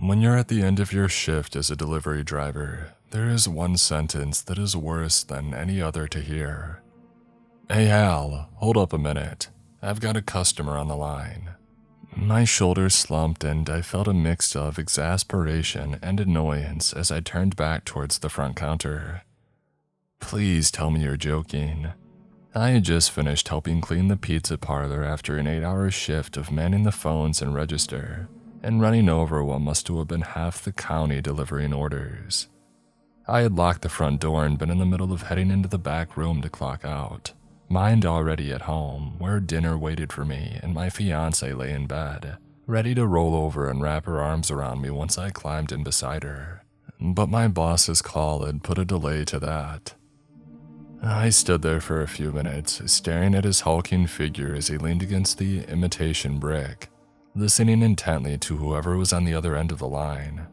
When you're at the end of your shift as a delivery driver, there is one sentence that is worse than any other to hear. "Hey Hal, hold up a minute. I've got a customer on the line." My shoulders slumped and I felt a mix of exasperation and annoyance as I turned back towards the front counter. Please tell me you're joking. I had just finished helping clean the pizza parlor after an 8-hour shift of manning the phones and register, and running over what must have been half the county delivering orders. I had locked the front door and been in the middle of heading into the back room to clock out, mind already at home, where dinner waited for me and my fiancée lay in bed, ready to roll over and wrap her arms around me once I climbed in beside her. But my boss's call had put a delay to that. I stood there for a few minutes, staring at his hulking figure as he leaned against the imitation brick, listening intently to whoever was on the other end of the line.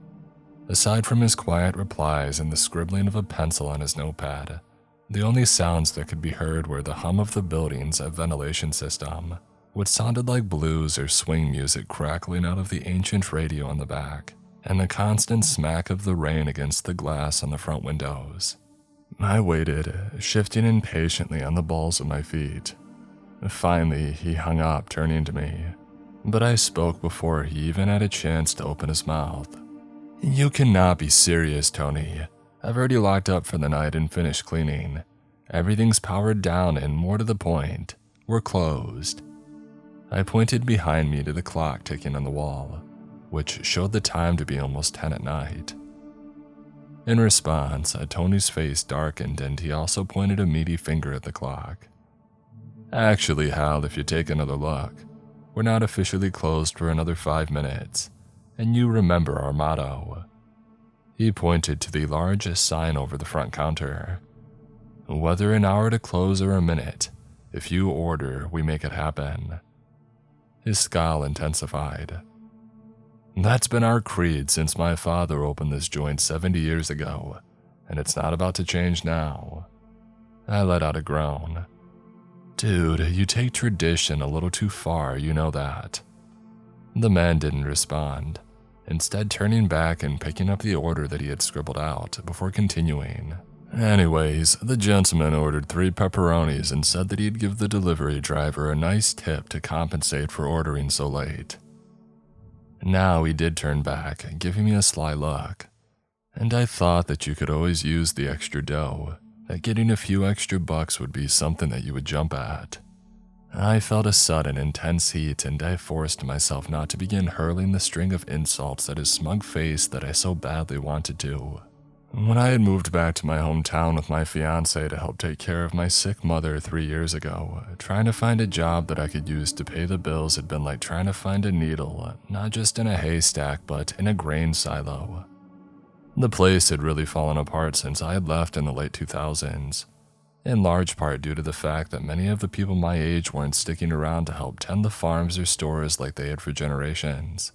Aside from his quiet replies and the scribbling of a pencil on his notepad, the only sounds that could be heard were the hum of the building's ventilation system, what sounded like blues or swing music crackling out of the ancient radio on the back, and the constant smack of the rain against the glass on the front windows. I waited, shifting impatiently on the balls of my feet. Finally, he hung up, turning to me, but I spoke before he even had a chance to open his mouth. "You cannot be serious, Tony. I've already locked up for the night and finished cleaning. Everything's powered down and, more to the point, we're closed." I pointed behind me to the clock ticking on the wall, which showed the time to be almost 10 at night. In response, Tony's face darkened and he also pointed a meaty finger at the clock. "Actually, Hal, if you take another look, we're not officially closed for another 5 minutes, and you remember our motto." He pointed to the large sign over the front counter. "Whether an hour to close or a minute, if you order, we make it happen." His scowl intensified. "That's been our creed since my father opened this joint 70 years ago, and it's not about to change now." I let out a groan. "Dude, you take tradition a little too far, you know that." The man didn't respond, instead turning back and picking up the order that he had scribbled out before continuing. "Anyways, the gentleman ordered 3 pepperonis and said that he'd give the delivery driver a nice tip to compensate for ordering so late." Now he did turn back, giving me a sly look. "And I thought that you could always use the extra dough, that getting a few extra bucks would be something that you would jump at." I felt a sudden intense heat and I forced myself not to begin hurling the string of insults at his smug face that I so badly wanted to. When I had moved back to my hometown with my fiancée to help take care of my sick mother 3 years ago, trying to find a job that I could use to pay the bills had been like trying to find a needle, not just in a haystack but in a grain silo. The place had really fallen apart since I had left in the late 2000s, in large part due to the fact that many of the people my age weren't sticking around to help tend the farms or stores like they had for generations.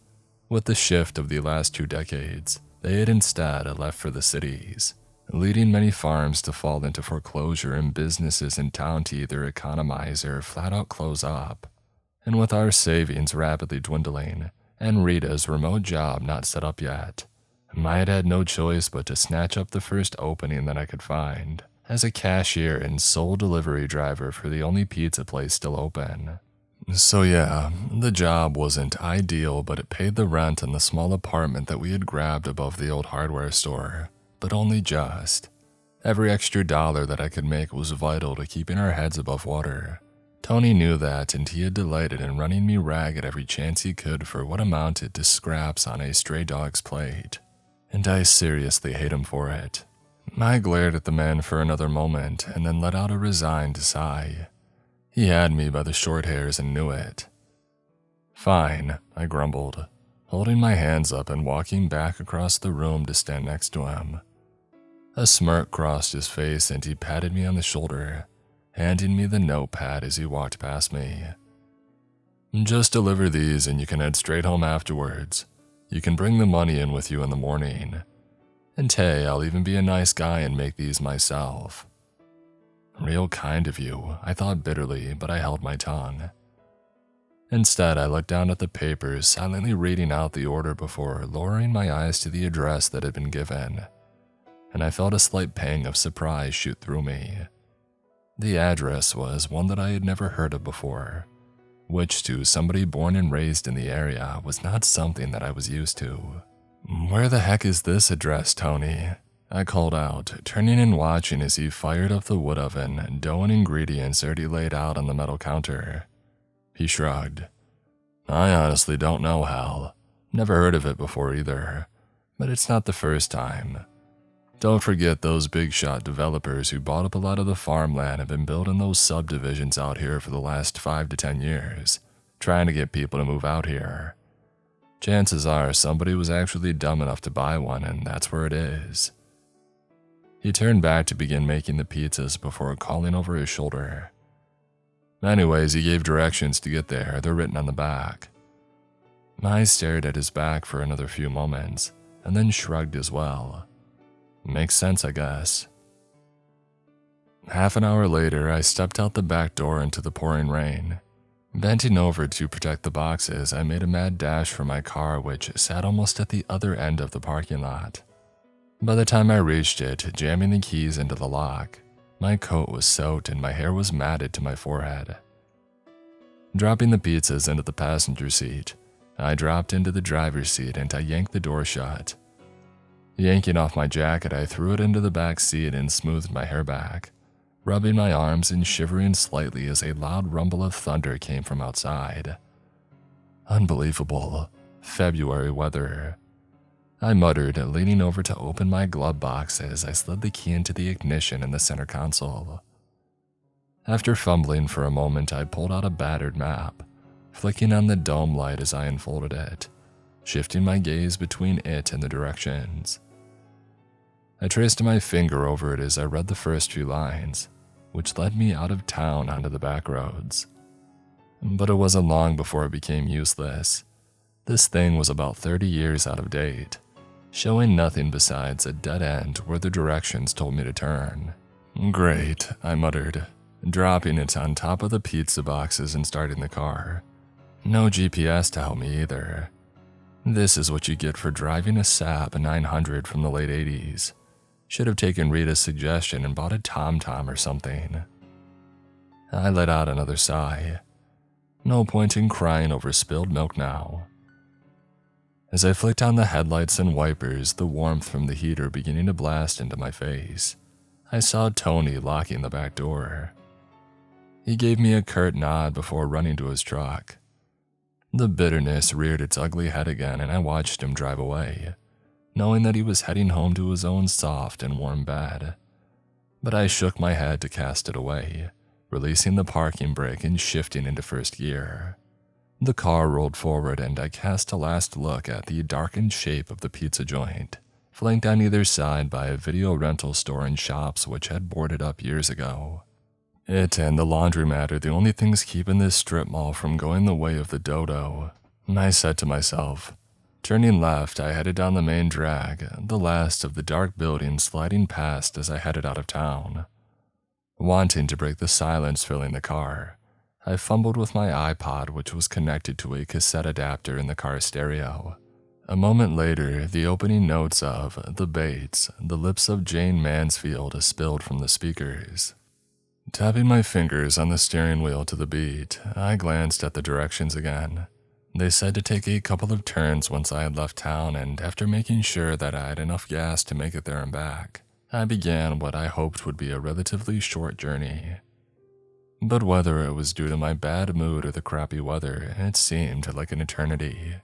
With the shift of the last 2 decades, they had instead left for the cities, leading many farms to fall into foreclosure and businesses in town to either economize or flat out close up. And with our savings rapidly dwindling, and Rita's remote job not set up yet, I had had no choice but to snatch up the first opening that I could find, as a cashier and sole delivery driver for the only pizza place still open. So yeah, the job wasn't ideal, but it paid the rent in the small apartment that we had grabbed above the old hardware store, but only just. Every extra dollar that I could make was vital to keeping our heads above water. Tony knew that, and he had delighted in running me ragged every chance he could for what amounted to scraps on a stray dog's plate. And I seriously hate him for it. I glared at the man for another moment and then let out a resigned sigh. He had me by the short hairs and knew it. "Fine," I grumbled, holding my hands up and walking back across the room to stand next to him. A smirk crossed his face and he patted me on the shoulder, handing me the notepad as he walked past me. "Just deliver these and you can head straight home afterwards. You can bring the money in with you in the morning. And hey, I'll even be a nice guy and make these myself." Real kind of you, I thought bitterly, but I held my tongue. Instead, I looked down at the papers, silently reading out the order before lowering my eyes to the address that had been given, and I felt a slight pang of surprise shoot through me. The address was one that I had never heard of before, which to somebody born and raised in the area was not something that I was used to. "Where the heck is this address, Tony?" I called out, turning and watching as he fired up the wood oven, dough and ingredients already laid out on the metal counter. He shrugged. "I honestly don't know, Hal. Never heard of it before either, but it's not the first time. Don't forget those big shot developers who bought up a lot of the farmland have been building those subdivisions out here for the last 5 to 10 years, trying to get people to move out here. Chances are somebody was actually dumb enough to buy one, and that's where it is." He turned back to begin making the pizzas before calling over his shoulder. "Anyways, he gave directions to get there. They're written on the back." I stared at his back for another few moments, and then shrugged as well. Makes sense, I guess. Half an hour later, I stepped out the back door into the pouring rain. Bending over to protect the boxes, I made a mad dash for my car, which sat almost at the other end of the parking lot. By the time I reached it, jamming the keys into the lock, my coat was soaked and my hair was matted to my forehead. Dropping the pizzas into the passenger seat, I dropped into the driver's seat and I yanked the door shut. Yanking off my jacket, I threw it into the back seat and smoothed my hair back, rubbing my arms and shivering slightly as a loud rumble of thunder came from outside. Unbelievable. February weather. I muttered, leaning over to open my glove box as I slid the key into the ignition in the center console. After fumbling for a moment, I pulled out a battered map, flicking on the dome light as I unfolded it, shifting my gaze between it and the directions. I traced my finger over it as I read the first few lines, which led me out of town onto the back roads. But it wasn't long before it became useless. This thing was about 30 years out of date, showing nothing besides a dead end where the directions told me to turn. "Great," I muttered, dropping it on top of the pizza boxes and starting the car. No GPS to help me either. This is what you get for driving a Saab 900 from the late 80s. Should have taken Rita's suggestion and bought a TomTom or something. I let out another sigh. No point in crying over spilled milk now. As I flicked on the headlights and wipers, the warmth from the heater beginning to blast into my face, I saw Tony locking the back door. He gave me a curt nod before running to his truck. The bitterness reared its ugly head again, and I watched him drive away, knowing that he was heading home to his own soft and warm bed. But I shook my head to cast it away, releasing the parking brake and shifting into first gear. The car rolled forward and I cast a last look at the darkened shape of the pizza joint, flanked on either side by a video rental store and shops which had boarded up years ago. It and the laundromat are the only things keeping this strip mall from going the way of the dodo, I said to myself. Turning left, I headed down the main drag, the last of the dark buildings sliding past as I headed out of town. Wanting to break the silence filling the car, I fumbled with my iPod, which was connected to a cassette adapter in the car stereo. A moment later, the opening notes of The Bates, The Lips of Jane Mansfield spilled from the speakers. Tapping my fingers on the steering wheel to the beat, I glanced at the directions again. They said to take a couple of turns once I had left town, and after making sure that I had enough gas to make it there and back, I began what I hoped would be a relatively short journey. But whether it was due to my bad mood or the crappy weather, it seemed like an eternity.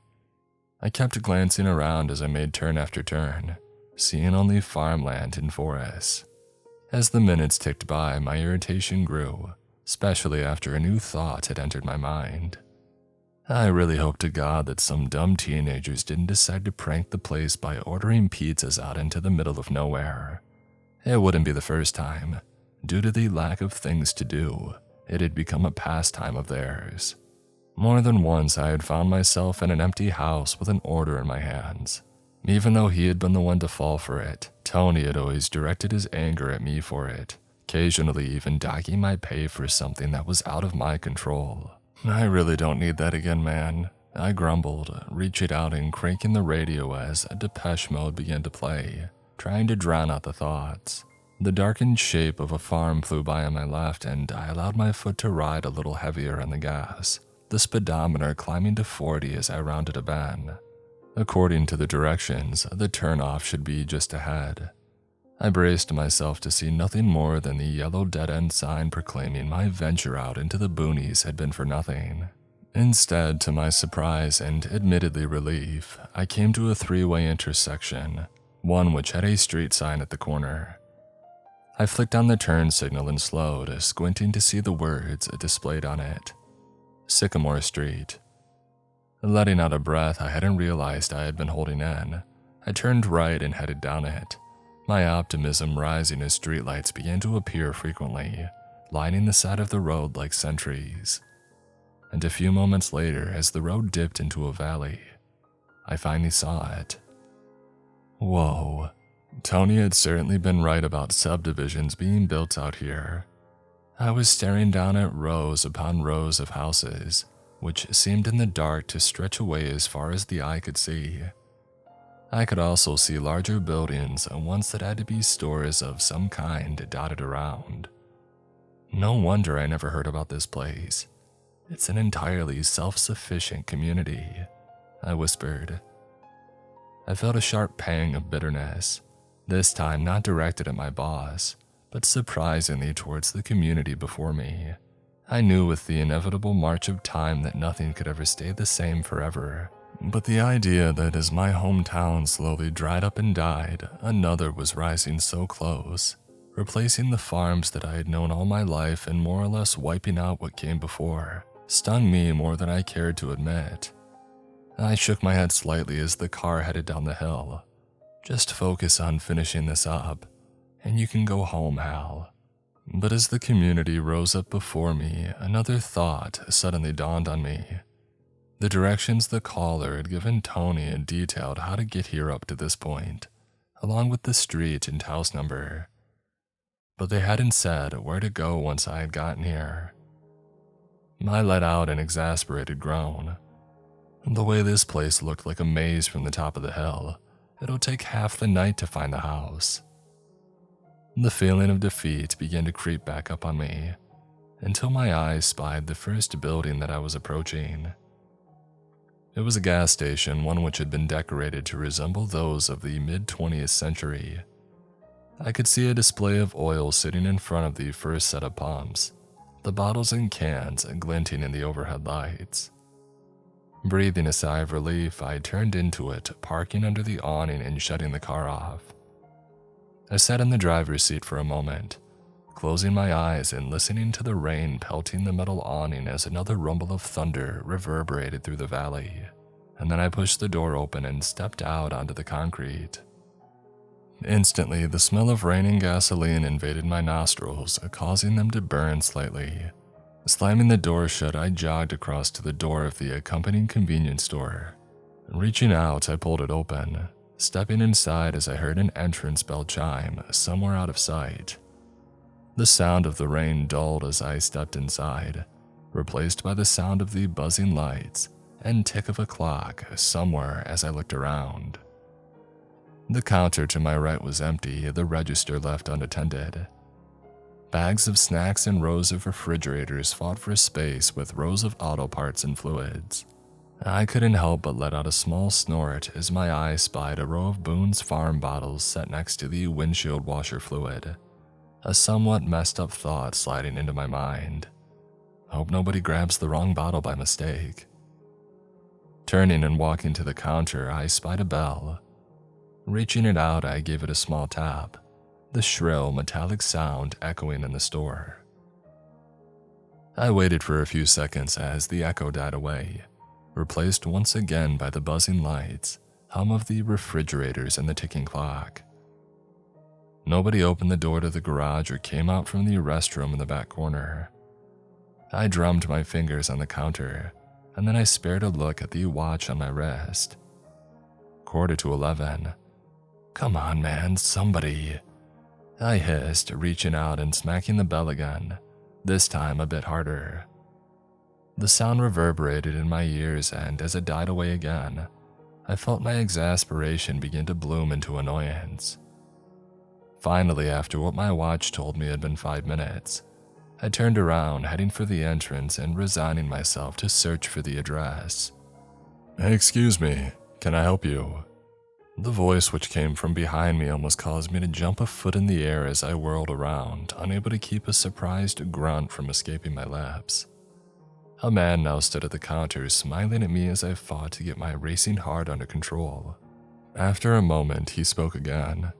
I kept glancing around as I made turn after turn, seeing only farmland and forests. As the minutes ticked by, my irritation grew, especially after a new thought had entered my mind. I really hope to God that some dumb teenagers didn't decide to prank the place by ordering pizzas out into the middle of nowhere. It wouldn't be the first time. Due to the lack of things to do, it had become a pastime of theirs. More than once I had found myself in an empty house with an order in my hands. Even though he had been the one to fall for it, Tony had always directed his anger at me for it, occasionally even docking my pay for something that was out of my control. I really don't need that again, man, I grumbled, reaching out and cranking the radio as Depeche Mode began to play, trying to drown out the thoughts. The darkened shape of a farm flew by on my left, and I allowed my foot to ride a little heavier on the gas, the speedometer climbing to 40 as I rounded a bend. According to the directions, the turnoff should be just ahead. I braced myself to see nothing more than the yellow dead-end sign proclaiming my venture out into the boonies had been for nothing. Instead, to my surprise and admittedly relief, I came to a three-way intersection, one which had a street sign at the corner. I flicked on the turn signal and slowed, squinting to see the words displayed on it. Sycamore Street. Letting out a breath I hadn't realized I had been holding in, I turned right and headed down it, my optimism rising as streetlights began to appear frequently, lining the side of the road like sentries. And a few moments later, as the road dipped into a valley, I finally saw it. Whoa, Tony had certainly been right about subdivisions being built out here. I was staring down at rows upon rows of houses, which seemed in the dark to stretch away as far as the eye could see. I could also see larger buildings and ones that had to be stores of some kind dotted around. No wonder I never heard about this place. It's an entirely self-sufficient community, I whispered. I felt a sharp pang of bitterness, this time not directed at my boss, but surprisingly towards the community before me. I knew with the inevitable march of time that nothing could ever stay the same forever, but the idea that as my hometown slowly dried up and died, another was rising so close, replacing the farms that I had known all my life and more or less wiping out what came before, stung me more than I cared to admit. I shook my head slightly as the car headed down the hill. Just focus on finishing this up, and you can go home, Hal. But as the community rose up before me, another thought suddenly dawned on me. The directions the caller had given Tony had detailed how to get here up to this point, along with the street and house number. But they hadn't said where to go once I had gotten here. I let out an exasperated groan. The way this place looked like a maze from the top of the hill, it'll take half the night to find the house. The feeling of defeat began to creep back up on me, until my eyes spied the first building that I was approaching. It was a gas station, one which had been decorated to resemble those of the mid-20th century. I could see a display of oil sitting in front of the first set of pumps, the bottles and cans glinting in the overhead lights. Breathing a sigh of relief, I turned into it, parking under the awning and shutting the car off. I sat in the driver's seat for a moment, closing my eyes and listening to the rain pelting the metal awning as another rumble of thunder reverberated through the valley, and then I pushed the door open and stepped out onto the concrete. Instantly, the smell of rain and gasoline invaded my nostrils, causing them to burn slightly. Slamming the door shut, I jogged across to the door of the accompanying convenience store. Reaching out, I pulled it open, stepping inside as I heard an entrance bell chime somewhere out of sight. The sound of the rain dulled as I stepped inside, replaced by the sound of the buzzing lights and tick of a clock somewhere as I looked around. The counter to my right was empty, the register left unattended. Bags of snacks and rows of refrigerators fought for space with rows of auto parts and fluids. I couldn't help but let out a small snort as my eye spied a row of Boone's Farm bottles set next to the windshield washer fluid. A somewhat messed up thought sliding into my mind. Hope nobody grabs the wrong bottle by mistake. Turning and walking to the counter, I spied a bell. Reaching it out, I gave it a small tap, the shrill metallic sound echoing in the store. I waited for a few seconds as the echo died away, replaced once again by the buzzing lights, hum of the refrigerators and the ticking clock. Nobody opened the door to the garage or came out from the restroom in the back corner. I drummed my fingers on the counter, and then I spared a look at the watch on my wrist. 11:15. Come on, man, somebody. I hissed, reaching out and smacking the bell again, this time a bit harder. The sound reverberated in my ears, and as it died away again, I felt my exasperation begin to bloom into annoyance. Finally, after what my watch told me had been 5 minutes, I turned around, heading for the entrance and resigning myself to search for the address. "Hey, excuse me, can I help you?" The voice which came from behind me almost caused me to jump a foot in the air as I whirled around, unable to keep a surprised grunt from escaping my lips. A man now stood at the counter, smiling at me as I fought to get my racing heart under control. After a moment, he spoke again.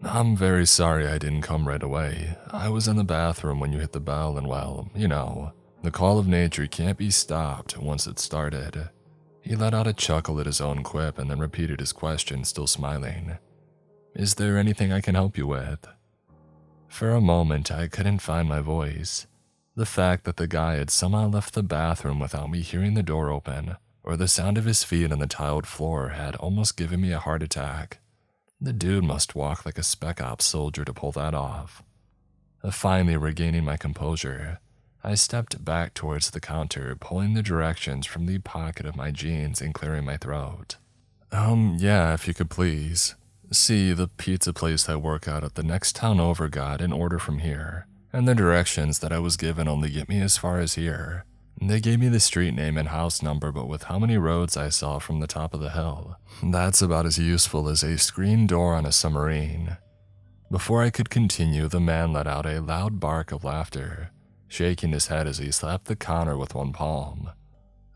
"I'm very sorry I didn't come right away. I was in the bathroom when you hit the bell and, well, you know, the call of nature can't be stopped once it's started." He let out a chuckle at his own quip and then repeated his question, still smiling. "Is there anything I can help you with?" For a moment, I couldn't find my voice. The fact that the guy had somehow left the bathroom without me hearing the door open, or the sound of his feet on the tiled floor, had almost given me a heart attack. The dude must walk like a spec ops soldier to pull that off. Finally regaining my composure, I stepped back towards the counter, pulling the directions from the pocket of my jeans and clearing my throat. Yeah, if you could please. See, the pizza place I work at the next town over got an order from here, and the directions that I was given only get me as far as here. They gave me the street name and house number, but with how many roads I saw from the top of the hill, that's about as useful as a screen door on a submarine. Before I could continue, the man let out a loud bark of laughter, shaking his head as he slapped the counter with one palm.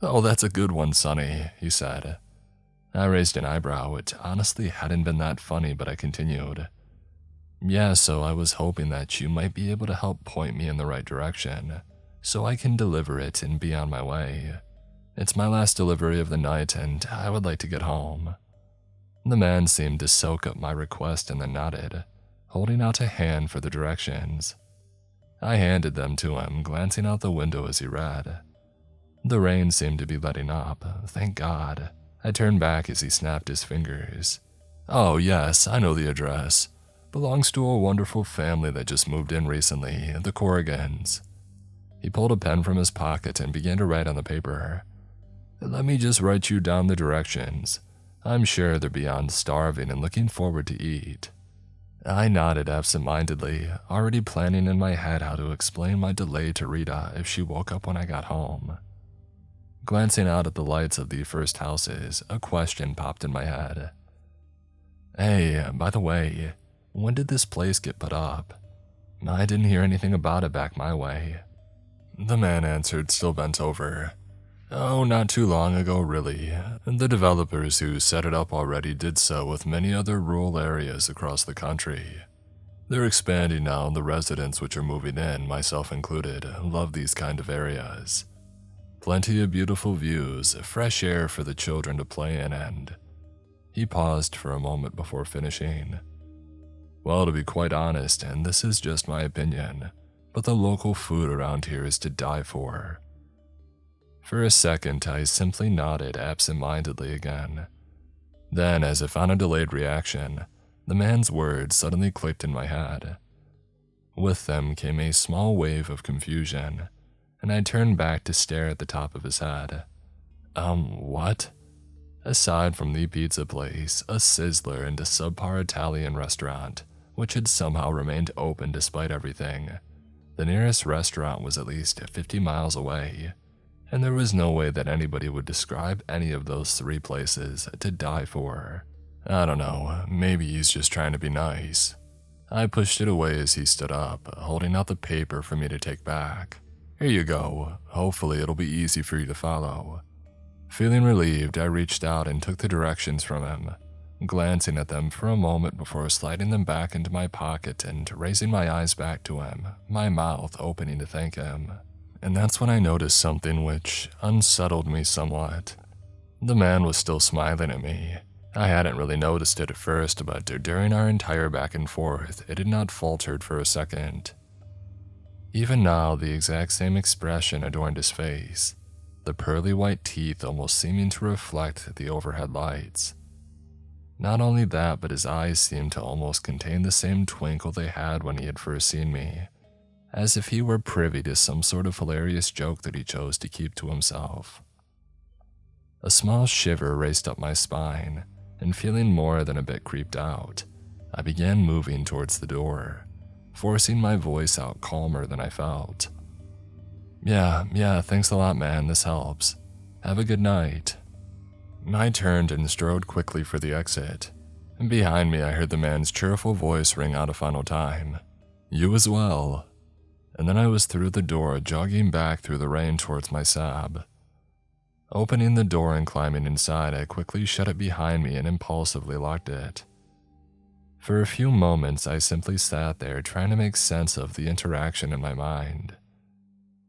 "Oh, that's a good one, Sonny," he said. I raised an eyebrow. It honestly hadn't been that funny, but I continued. "Yeah, so I was hoping that you might be able to help point me in the right direction, so I can deliver it and be on my way. It's my last delivery of the night, and I would like to get home." The man seemed to soak up my request and then nodded, holding out a hand for the directions. I handed them to him, glancing out the window as he read. The rain seemed to be letting up, thank God. I turned back as he snapped his fingers. "Oh yes, I know the address. Belongs to a wonderful family that just moved in recently, the Corrigans." He pulled a pen from his pocket and began to write on the paper. "Let me just write you down the directions. I'm sure they're beyond starving and looking forward to eat." I nodded absent-mindedly, already planning in my head how to explain my delay to Rita if she woke up when I got home. Glancing out at the lights of the first houses, a question popped in my head. "Hey, by the way, when did this place get put up? I didn't hear anything about it back my way." The man answered, still bent over. "Oh, not too long ago, really. The developers who set it up already did so with many other rural areas across the country. They're expanding now, and the residents which are moving in, myself included, love these kind of areas. Plenty of beautiful views, fresh air for the children to play in, and..." He paused for a moment before finishing. "Well, to be quite honest, and this is just my opinion, but the local food around here is to die for." For a second, I simply nodded absent-mindedly again. Then, as if on a delayed reaction, the man's words suddenly clicked in my head. With them came a small wave of confusion, and I turned back to stare at the top of his head. What? Aside from the pizza place, a sizzler, and a subpar Italian restaurant, which had somehow remained open despite everything, the nearest restaurant was at least 50 miles away. And there was no way that anybody would describe any of those 3 places to die for. I don't know, maybe he's just trying to be nice. I pushed it away as he stood up, holding out the paper for me to take back. "Here you go, hopefully it'll be easy for you to follow." Feeling relieved, I reached out and took the directions from him, glancing at them for a moment before sliding them back into my pocket and raising my eyes back to him, my mouth opening to thank him. And that's when I noticed something which unsettled me somewhat. The man was still smiling at me. I hadn't really noticed it at first, but during our entire back and forth, it had not faltered for a second. Even now, the exact same expression adorned his face, the pearly white teeth almost seeming to reflect the overhead lights. Not only that, but his eyes seemed to almost contain the same twinkle they had when he had first seen me. as if he were privy to some sort of hilarious joke that he chose to keep to himself. A small shiver raced up my spine, and feeling more than a bit creeped out, I began moving towards the door, forcing my voice out calmer than I felt. Yeah, thanks a lot, man, this helps. Have a good night. I turned and strode quickly for the exit, and behind me I heard the man's cheerful voice ring out a final time. You as well. And then I was through the door, jogging back through the rain towards my sab. Opening the door and climbing inside, I quickly shut it behind me and impulsively locked it. For a few moments, I simply sat there trying to make sense of the interaction in my mind.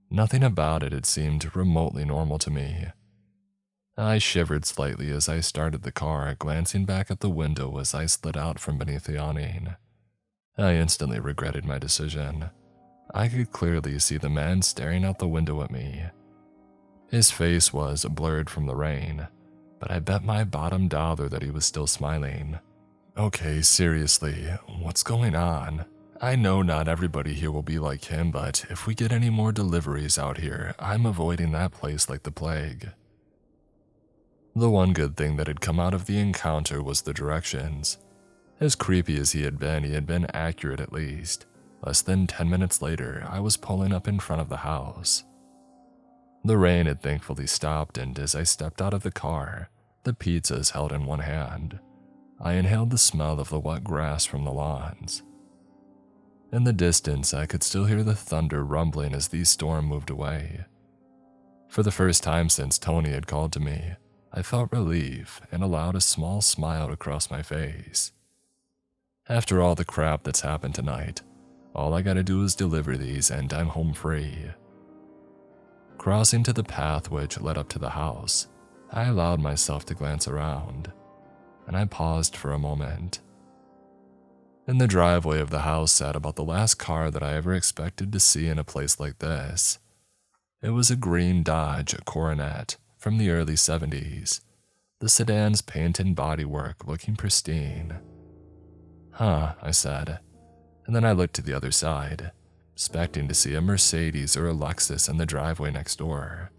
Nothing about it had seemed remotely normal to me. I shivered slightly as I started the car, glancing back at the window as I slid out from beneath the awning. I instantly regretted my decision. I could clearly see the man staring out the window at me. His face was blurred from the rain, but I bet my bottom dollar that he was still smiling. Okay, seriously, what's going on? I know not everybody here will be like him, but if we get any more deliveries out here, I'm avoiding that place like the plague. The one good thing that had come out of the encounter was the directions. As creepy as he had been accurate at least. Less than 10 minutes later, I was pulling up in front of the house. The rain had thankfully stopped, and as I stepped out of the car, the pizzas held in one hand, I inhaled the smell of the wet grass from the lawns. In the distance, I could still hear the thunder rumbling as the storm moved away. For the first time since Tony had called to me, I felt relief and allowed a small smile to cross my face. After all the crap that's happened tonight, all I gotta do is deliver these and I'm home free. Crossing to the path which led up to the house, I allowed myself to glance around, and I paused for a moment. In the driveway of the house sat about the last car that I ever expected to see in a place like this. It was a green Dodge Coronet from the early 70s, the sedan's paint and bodywork looking pristine. Huh, I said, and then I looked to the other side, expecting to see a Mercedes or a Lexus in the driveway next door.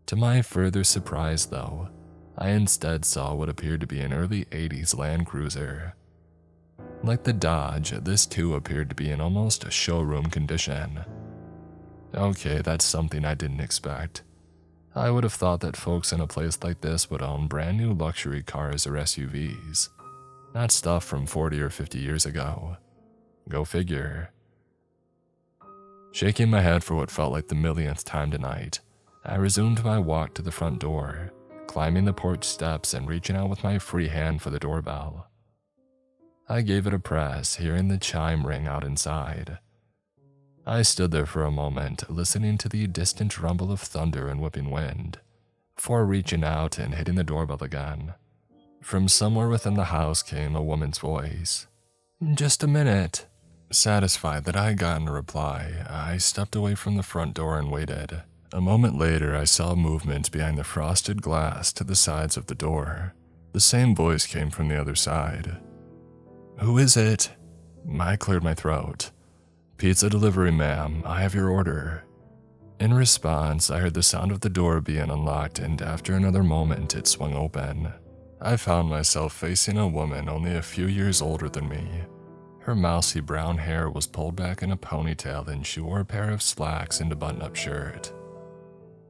To my further surprise, though, I instead saw what appeared to be an early 80s Land Cruiser. Like the Dodge, this too appeared to be in almost showroom condition. Okay, that's something I didn't expect. I would have thought that folks in a place like this would own brand new luxury cars or SUVs, not stuff from 40 or 50 years ago. Go figure. Shaking my head for what felt like the millionth time tonight, I resumed my walk to the front door, climbing the porch steps and reaching out with my free hand for the doorbell. I gave it a press, hearing the chime ring out inside. I stood there for a moment, listening to the distant rumble of thunder and whipping wind, before reaching out and hitting the doorbell again. From somewhere within the house came a woman's voice. "Just a minute." Satisfied that I had gotten a reply, I stepped away from the front door and waited. A moment later, I saw movement behind the frosted glass to the sides of the door. The same voice came from the other side. "Who is it?" I cleared my throat. "Pizza delivery, ma'am. I have your order." In response, I heard the sound of the door being unlocked, and after another moment, it swung open. I found myself facing a woman only a few years older than me. Her mousy brown hair was pulled back in a ponytail, and she wore a pair of slacks and a button-up shirt.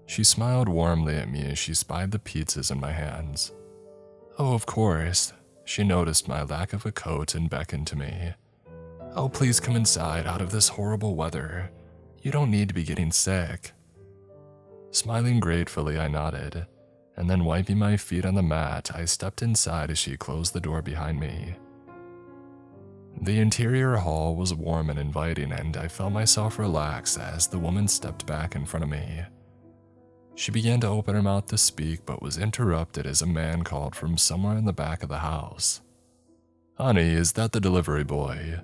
She smiled warmly at me as she spied the pizzas in my hands. "Oh, of course." She noticed my lack of a coat and beckoned to me. "Oh, please come inside out of this horrible weather. You don't need to be getting sick." Smiling gratefully, I nodded, and then wiping my feet on the mat, I stepped inside as she closed the door behind me. The interior hall was warm and inviting, and I felt myself relax as the woman stepped back in front of me. She began to open her mouth to speak, but was interrupted as a man called from somewhere in the back of the house. "Honey, is that the delivery boy?"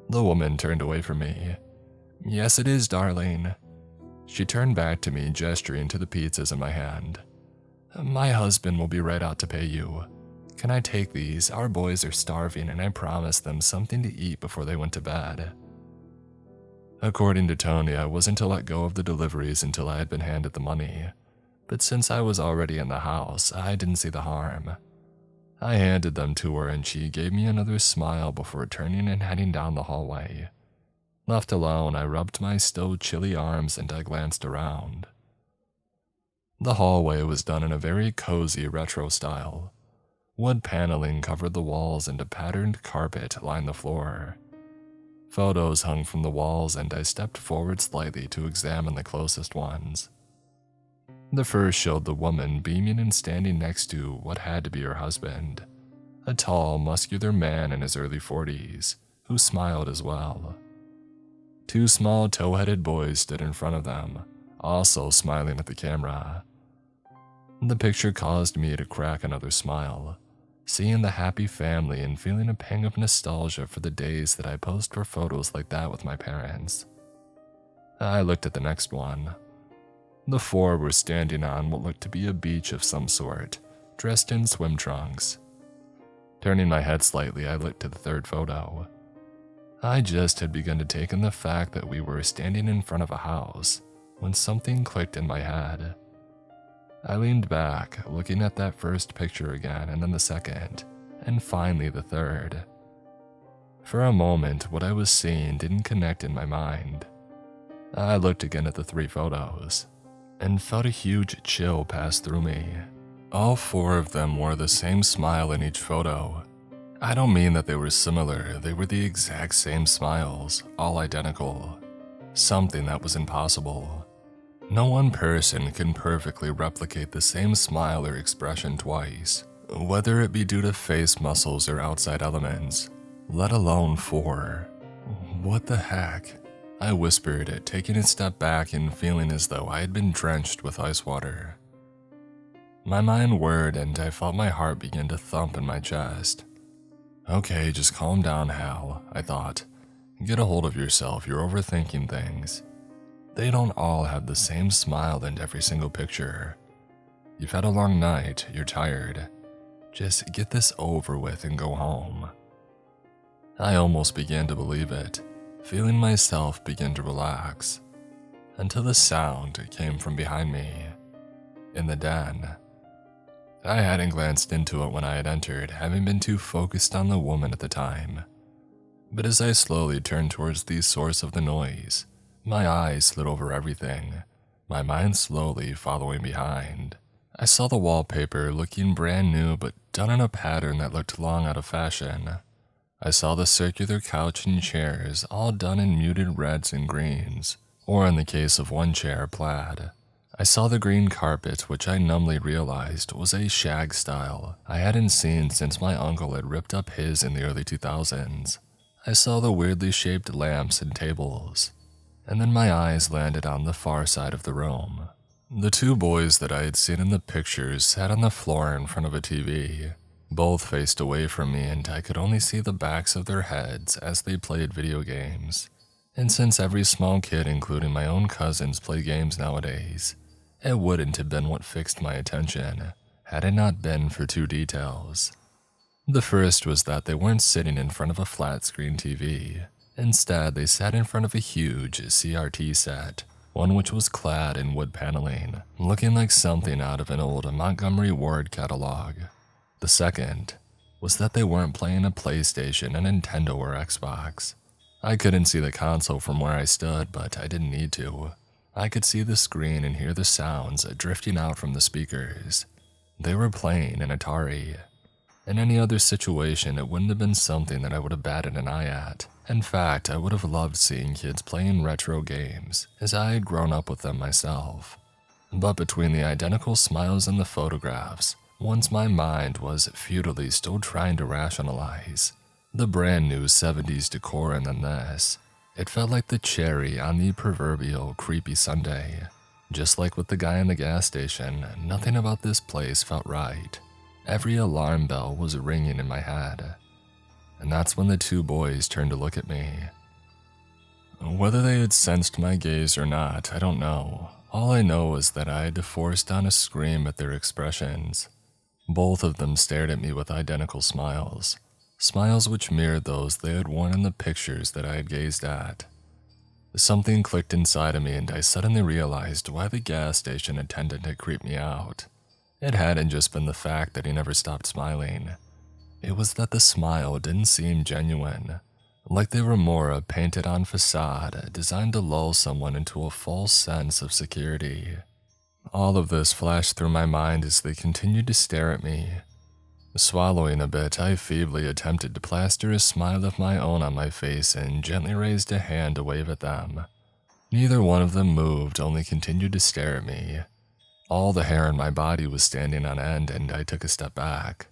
The woman turned away from me. "Yes, it is, darling." She turned back to me, gesturing to the pizzas in my hand. "My husband will be right out to pay you. Can I take these? Our boys are starving, and I promised them something to eat before they went to bed." According to Tony, I wasn't to let go of the deliveries until I had been handed the money, but since I was already in the house, I didn't see the harm. I handed them to her and she gave me another smile before turning and heading down the hallway. Left alone, I rubbed my still chilly arms and I glanced around. The hallway was done in a very cozy retro style. Wood paneling covered the walls and a patterned carpet lined the floor. Photos hung from the walls and I stepped forward slightly to examine the closest ones. The first showed the woman beaming and standing next to what had to be her husband, a tall, muscular man in his early 40s, who smiled as well. Two small tow-headed boys stood in front of them, also smiling at the camera. The picture caused me to crack another smile, seeing the happy family and feeling a pang of nostalgia for the days that I posed for photos like that with my parents. I looked at the next one. The four were standing on what looked to be a beach of some sort, dressed in swim trunks. Turning my head slightly, I looked to the third photo. I just had begun to take in the fact that we were standing in front of a house when something clicked in my head. I leaned back, looking at that first picture again and then the second, and finally the third. For a moment, what I was seeing didn't connect in my mind. I looked again at the three photos and felt a huge chill pass through me. All four of them wore the same smile in each photo. I don't mean that they were similar, they were the exact same smiles, all identical. Something that was impossible. No one person can perfectly replicate the same smile or expression twice, whether it be due to face muscles or outside elements, let alone four. What the heck? I whispered it, taking a step back and feeling as though I had been drenched with ice water. My mind whirred and I felt my heart begin to thump in my chest. Okay, just calm down, Hal, I thought. Get a hold of yourself, you're overthinking things. They don't all have the same smile in every single picture. You've had a long night, you're tired. Just get this over with and go home. I almost began to believe it, feeling myself begin to relax, until the sound came from behind me, in the den. I hadn't glanced into it when I had entered, having been too focused on the woman at the time. But as I slowly turned towards the source of the noise, my eyes slid over everything, my mind slowly following behind. I saw the wallpaper looking brand new but done in a pattern that looked long out of fashion. I saw the circular couch and chairs all done in muted reds and greens, or in the case of one chair, plaid. I saw the green carpet, which I numbly realized was a shag style I hadn't seen since my uncle had ripped up his in the early 2000s. I saw the weirdly shaped lamps and tables, and then my eyes landed on the far side of the room. The two boys that I had seen in the pictures sat on the floor in front of a TV. Both faced away from me and I could only see the backs of their heads as they played video games. And since every small kid, including my own cousins, play games nowadays, it wouldn't have been what fixed my attention, had it not been for two details. The first was that they weren't sitting in front of a flat-screen TV. Instead, they sat in front of a huge CRT set, one which was clad in wood paneling, looking like something out of an old Montgomery Ward catalog. The second was that they weren't playing a PlayStation, a Nintendo, or Xbox. I couldn't see the console from where I stood, but I didn't need to. I could see the screen and hear the sounds drifting out from the speakers. They were playing an Atari. In any other situation, it wouldn't have been something that I would have batted an eye at. In fact, I would have loved seeing kids playing retro games, as I had grown up with them myself. But between the identical smiles in the photographs, once my mind was futilely still trying to rationalize the brand new 70s decor, and then this, it felt like the cherry on the proverbial creepy sundae. Just like with the guy in the gas station, nothing about this place felt right. Every alarm bell was ringing in my head. And that's when the two boys turned to look at me. Whether they had sensed my gaze or not, I don't know. All I know is that I had to force down a scream at their expressions. Both of them stared at me with identical smiles, smiles which mirrored those they had worn in the pictures that I had gazed at. Something clicked inside of me and I suddenly realized why the gas station attendant had creeped me out. It hadn't just been the fact that he never stopped smiling. It was that the smile didn't seem genuine, like they were more a painted-on facade designed to lull someone into a false sense of security. All of this flashed through my mind as they continued to stare at me. Swallowing a bit, I feebly attempted to plaster a smile of my own on my face and gently raised a hand to wave at them. Neither one of them moved, only continued to stare at me. All the hair on my body was standing on end and I took a step back.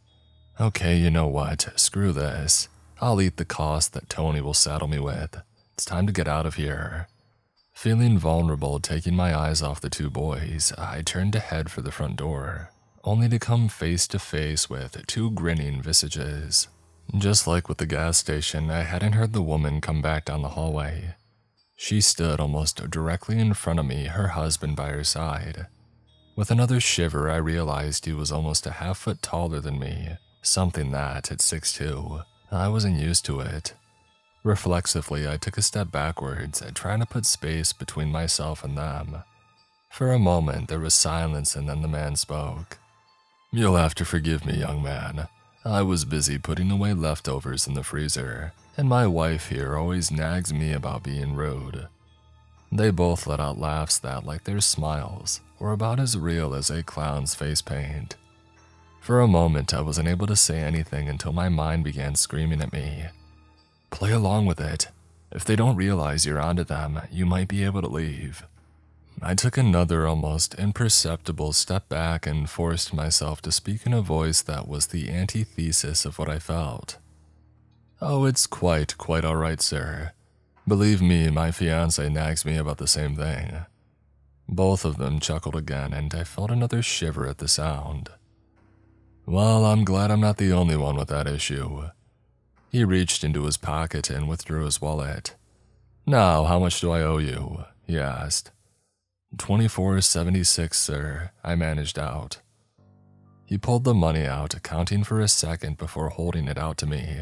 Okay, you know what? Screw this. I'll eat the cost that Tony will saddle me with. It's time to get out of here. Feeling vulnerable, taking my eyes off the two boys, I turned to head for the front door, only to come face to face with two grinning visages. Just like with the gas station, I hadn't heard the woman come back down the hallway. She stood almost directly in front of me, her husband by her side. With another shiver, I realized he was almost a half-foot taller than me, something that, at 6'2", I wasn't used to it. Reflexively, I took a step backwards, trying to put space between myself and them. For a moment, there was silence and then the man spoke. "You'll have to forgive me, young man. I was busy putting away leftovers in the freezer, and my wife here always nags me about being rude." They both let out laughs that, like their smiles, were about as real as a clown's face paint. For a moment, I wasn't able to say anything until my mind began screaming at me. "Play along with it. If they don't realize you're onto them, you might be able to leave." I took another almost imperceptible step back and forced myself to speak in a voice that was the antithesis of what I felt. "Oh, it's quite all right, sir. Believe me, my fiancé nags me about the same thing." Both of them chuckled again, and I felt another shiver at the sound. "Well, I'm glad I'm not the only one with that issue." He reached into his pocket and withdrew his wallet. "Now, how much do I owe you?" he asked. $24.76, sir, I managed out. He pulled the money out, counting for a second before holding it out to me.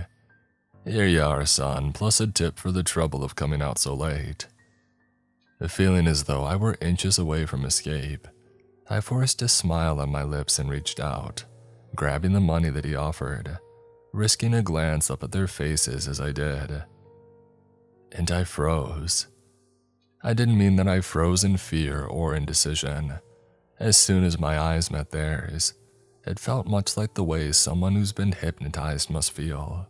"Here you are, son, plus a tip for the trouble of coming out so late." Feeling as though I were inches away from escape, I forced a smile on my lips and reached out, grabbing the money that he offered, risking a glance up at their faces as I did. And I froze. I didn't mean that I froze in fear or indecision. As soon as my eyes met theirs, it felt much like the way someone who's been hypnotized must feel.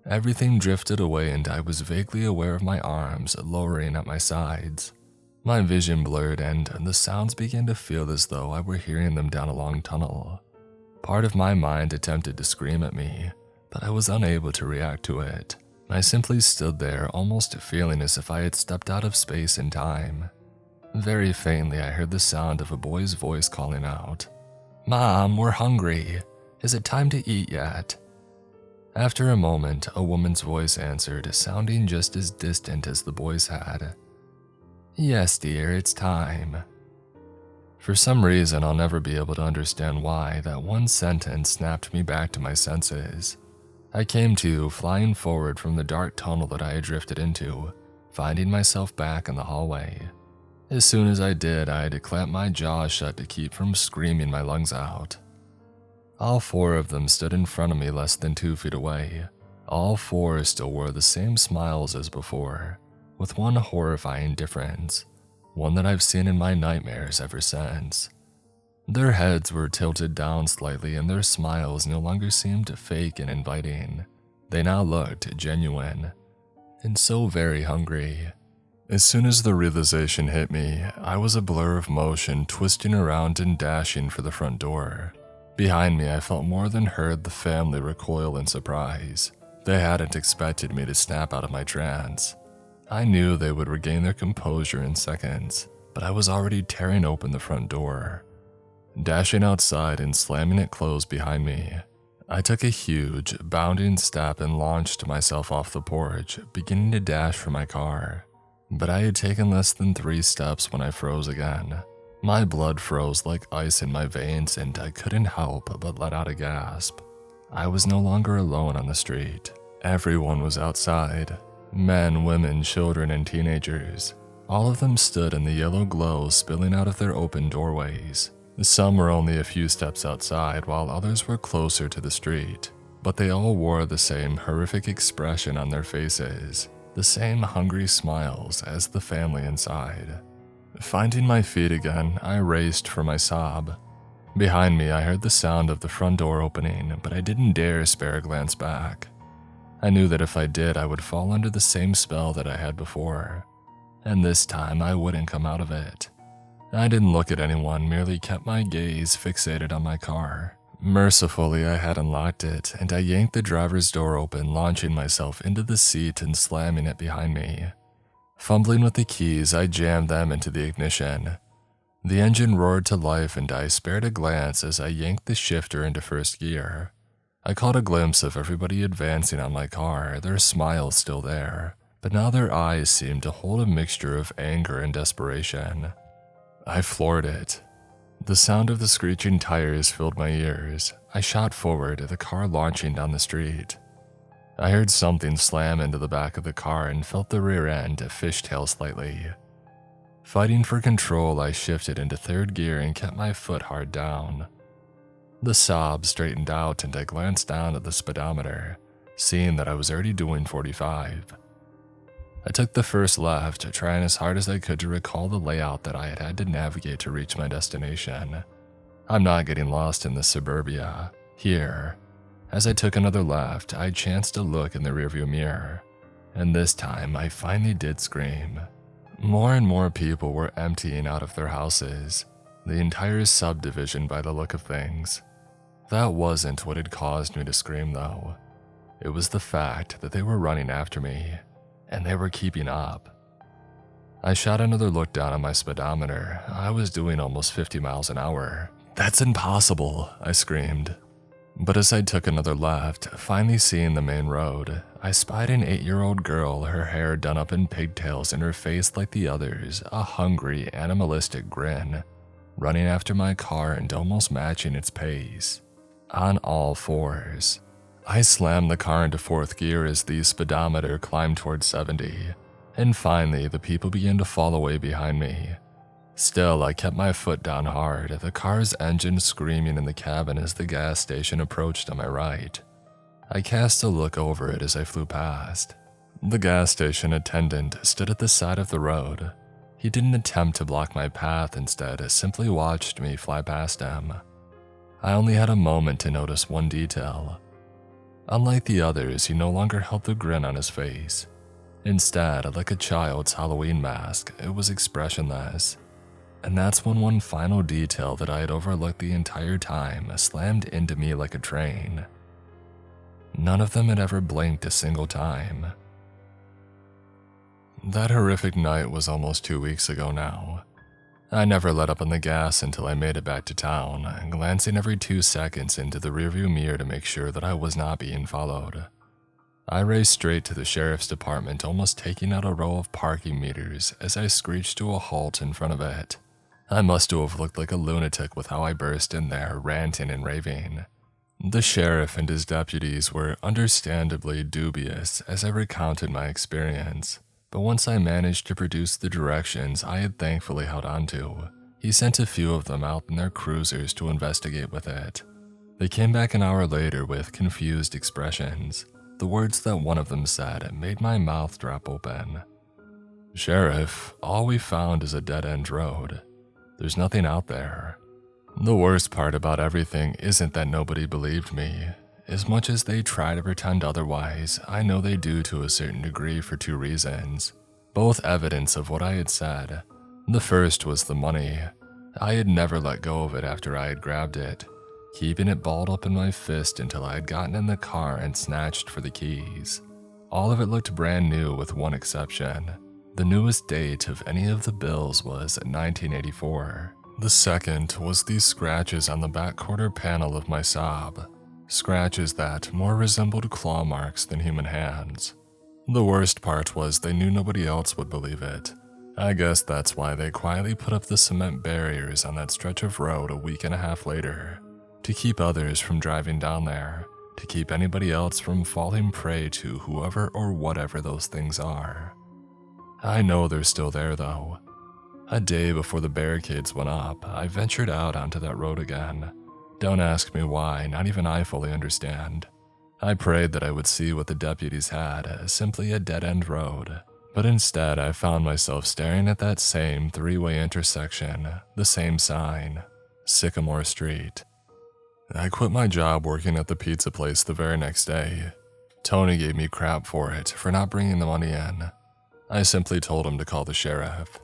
Everything drifted away and I was vaguely aware of my arms lowering at my sides. My vision blurred and the sounds began to feel as though I were hearing them down a long tunnel. Part of my mind attempted to scream at me, but I was unable to react to it. I simply stood there, almost feeling as if I had stepped out of space and time. Very faintly, I heard the sound of a boy's voice calling out, "Mom, we're hungry. Is it time to eat yet?" After a moment, a woman's voice answered, sounding just as distant as the boy's had. "Yes, dear, it's time." For some reason, I'll never be able to understand why, that one sentence snapped me back to my senses. I came to, flying forward from the dark tunnel that I had drifted into, finding myself back in the hallway. As soon as I did, I had to clamp my jaw shut to keep from screaming my lungs out. All four of them stood in front of me less than 2 feet away. All four still wore the same smiles as before, with one horrifying difference, one that I've seen in my nightmares ever since. Their heads were tilted down slightly and their smiles no longer seemed fake and inviting. They now looked genuine, and so very hungry. As soon as the realization hit me, I was a blur of motion, twisting around and dashing for the front door. Behind me, I felt more than heard the family recoil in surprise. They hadn't expected me to snap out of my trance. I knew they would regain their composure in seconds, but I was already tearing open the front door. Dashing outside and slamming it closed behind me, I took a huge, bounding step and launched myself off the porch, beginning to dash for my car. But I had taken less than 3 steps when I froze again. My blood froze like ice in my veins and I couldn't help but let out a gasp. I was no longer alone on the street. Everyone was outside. Men, women, children, and teenagers. All of them stood in the yellow glow spilling out of their open doorways. Some were only a few steps outside, while others were closer to the street. But they all wore the same horrific expression on their faces, the same hungry smiles as the family inside. Finding my feet again, I raced for my sob. Behind me, I heard the sound of the front door opening, but I didn't dare spare a glance back. I knew that if I did, I would fall under the same spell that I had before, and this time I wouldn't come out of it. I didn't look at anyone, merely kept my gaze fixated on my car. Mercifully, I had unlocked it, and I yanked the driver's door open, launching myself into the seat and slamming it behind me. Fumbling with the keys, I jammed them into the ignition. The engine roared to life, and I spared a glance as I yanked the shifter into first gear. I caught a glimpse of everybody advancing on my car, their smiles still there, but now their eyes seemed to hold a mixture of anger and desperation. I floored it. The sound of the screeching tires filled my ears. I shot forward, the car launching down the street. I heard something slam into the back of the car and felt the rear end fishtail slightly. Fighting for control, I shifted into third gear and kept my foot hard down. The sob straightened out and I glanced down at the speedometer, seeing that I was already doing 45. I took the first left, trying as hard as I could to recall the layout that I had had to navigate to reach my destination. I'm not getting lost in the suburbia. Here. As I took another left, I chanced to look in the rearview mirror, and this time I finally did scream. More and more people were emptying out of their houses, the entire subdivision by the look of things. That wasn't what had caused me to scream though. It was the fact that they were running after me, and they were keeping up. I shot another look down at my speedometer. I was doing almost 50 miles an hour. "That's impossible," I screamed. But as I took another left, finally seeing the main road, I spied an 8-year-old girl, her hair done up in pigtails and her face like the others, a hungry, animalistic grin, running after my car and almost matching its pace. On all fours. I slammed the car into fourth gear as the speedometer climbed towards 70, and finally the people began to fall away behind me. Still, I kept my foot down hard, the car's engine screaming in the cabin as the gas station approached on my right. I cast a look over it as I flew past. The gas station attendant stood at the side of the road. He didn't attempt to block my path, instead simply watched me fly past him. I only had a moment to notice one detail. Unlike the others, he no longer held the grin on his face. Instead, like a child's Halloween mask, it was expressionless. And that's when one final detail that I had overlooked the entire time slammed into me like a train. None of them had ever blinked a single time. That horrific night was almost 2 weeks ago now. I never let up on the gas until I made it back to town, glancing every 2 seconds into the rearview mirror to make sure that I was not being followed. I raced straight to the sheriff's department, almost taking out a row of parking meters as I screeched to a halt in front of it. I must have looked like a lunatic with how I burst in there, ranting and raving. The sheriff and his deputies were understandably dubious as I recounted my experience. But once I managed to produce the directions I had thankfully held onto, he sent a few of them out in their cruisers to investigate with it. They came back an hour later with confused expressions. The words that one of them said made my mouth drop open. "Sheriff, all we found is a dead-end road. There's nothing out there." The worst part about everything isn't that nobody believed me. As much as they try to pretend otherwise, I know they do to a certain degree for 2 reasons, both evidence of what I had said. The first was the money. I had never let go of it after I had grabbed it, keeping it balled up in my fist until I had gotten in the car and snatched for the keys. All of it looked brand new with one exception. The newest date of any of the bills was 1984. The second was these scratches on the back quarter panel of my sob. Scratches that more resembled claw marks than human hands. The worst part was they knew nobody else would believe it. I guess that's why they quietly put up the cement barriers on that stretch of road a week and a half later, to keep others from driving down there, to keep anybody else from falling prey to whoever or whatever those things are. I know they're still there though. A day before the barricades went up, I ventured out onto that road again. Don't ask me why, not even I fully understand. I prayed that I would see what the deputies had, simply a dead-end road. But instead, I found myself staring at that same three-way intersection, the same sign, Sycamore Street. I quit my job working at the pizza place the very next day. Tony gave me crap for it, for not bringing the money in. I simply told him to call the sheriff.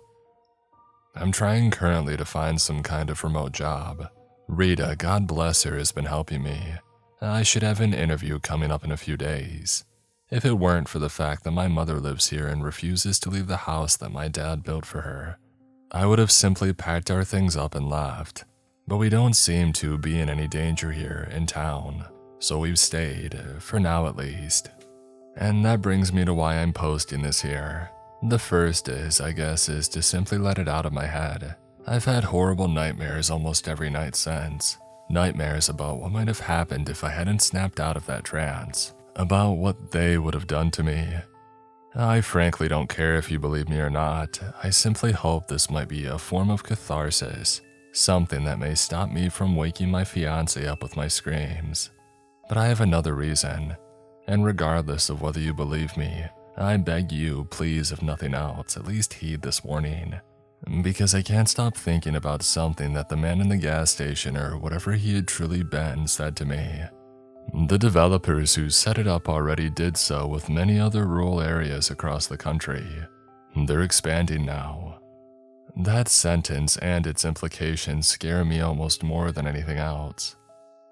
I'm trying currently to find some kind of remote job. Rita, God bless her, has been helping me. I should have an interview coming up in a few days. If it weren't for the fact that my mother lives here and refuses to leave the house that my dad built for her, I would have simply packed our things up and left. But we don't seem to be in any danger here in town, so we've stayed, for now at least. And that brings me to why I'm posting this here. The first is to simply let it out of my head. I've had horrible nightmares almost every night since. Nightmares about what might have happened if I hadn't snapped out of that trance. About what they would have done to me. I frankly don't care if you believe me or not. I simply hope this might be a form of catharsis. Something that may stop me from waking my fiancé up with my screams. But I have another reason. And regardless of whether you believe me, I beg you, please, if nothing else, at least heed this warning. Because I can't stop thinking about something that the man in the gas station or whatever he had truly been said to me. The developers who set it up already did so with many other rural areas across the country. They're expanding now. That sentence and its implications scare me almost more than anything else.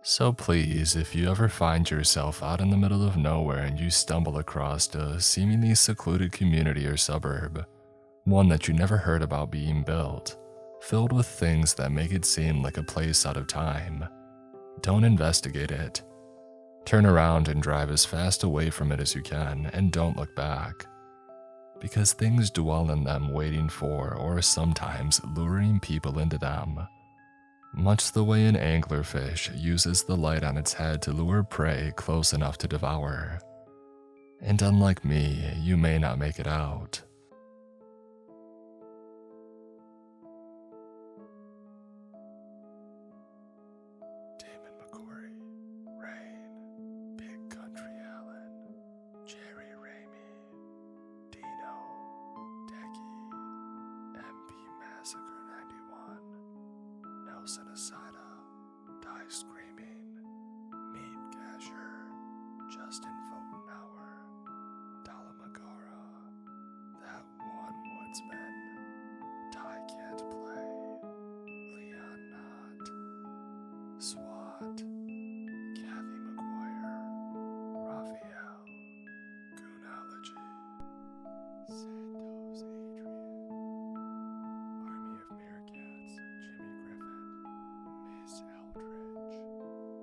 So please, if you ever find yourself out in the middle of nowhere and you stumble across a seemingly secluded community or suburb, one that you never heard about being built, filled with things that make it seem like a place out of time, don't investigate it. Turn around and drive as fast away from it as you can, and don't look back. Because things dwell in them waiting for, or sometimes luring people into them. Much the way an anglerfish uses the light on its head to lure prey close enough to devour. And unlike me, you may not make it out. Asada, Die Screaming, Meat Gasher, Justin Fotenauer, Talamagara, That One Woodsman, Ty Can't Play, Leon Knott, SWAT,